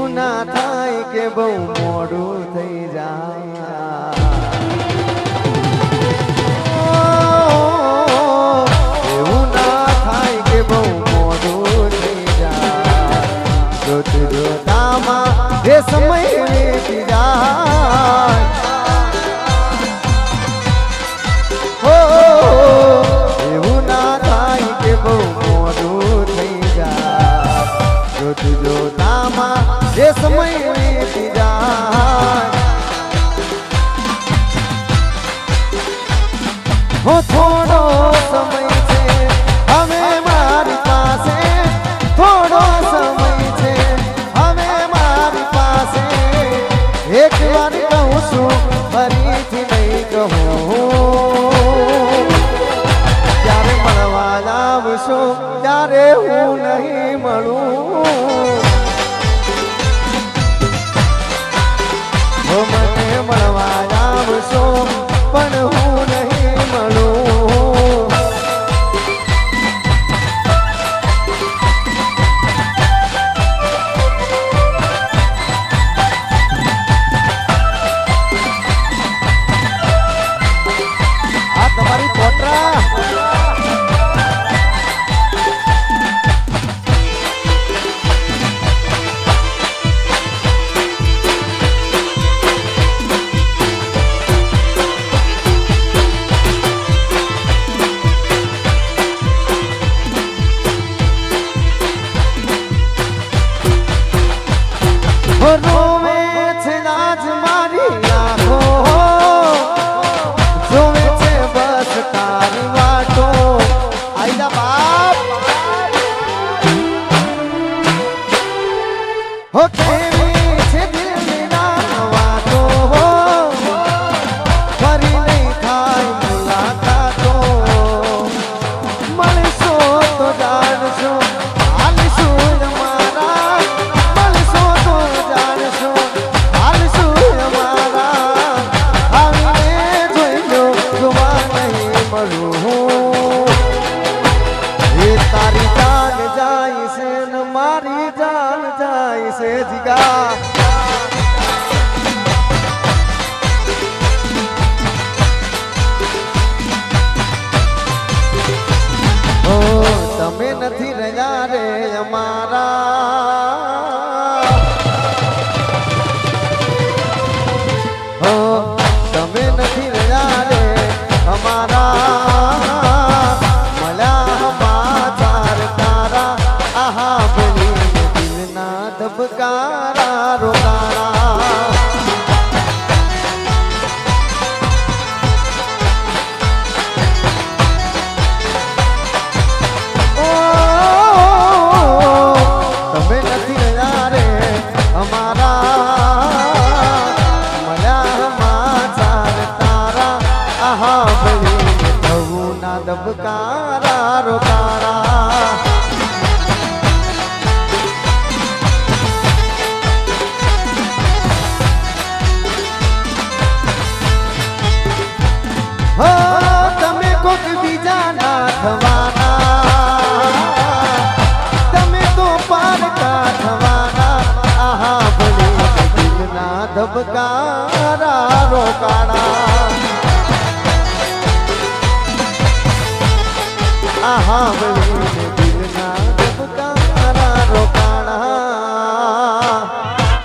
એવું ના થાય કે બહુ મોડું થઈ જાય એવું ના થાય કે બહુ મોડું થઈ જાય જોત જોતામાં એ સમય વીતી જાય એવું ના થાય કે બહુ મોડું થઈ જાય જોત જોતામાં એ સમય વીતી જાય હો થોડો સમય છે હવે મારી પાસે થોડો સમય છે હવે મારી પાસે એક વાર કહું છું ફરીથી નહીં કહું જ્યારે મળવા આવશો ત્યારે હું નહીં મળું મને મળવા આવશો પણ હું નહીં મળું આ તમારી પોટરા રોવે છે આજ મારી આંખો જોવે છે બસ તારી વાટો આઈલા બાપ હો કેવી છે દિલની ના વાતો ફરી નહીં થાય મુલાકાતો મળશો તો જાણશો હાલશું અમારા મળશો તો જાણશો હાલશું અમારા આવીને જોઈ લો જોવા નહીં મળું એ તારી જાન જાય છે ને મારી જાન જાય છે જીગા તમે નથી રહ્યા રે અમારા તમે નથી રહ્યા રે અમારા મળ્યા સમાચાર તારા આહા બની દિલના ધબકારા રોકારા તમે નથી રહ્યા રે અમારા મળ્યા સમાચાર તારા આહા બની થવું ના ધબકારા રોકારા હો તમે કોક બીજા ના થવાના તમે તો પારકા થવાના આહા ભલે દિલના ધબકારા રોકાણા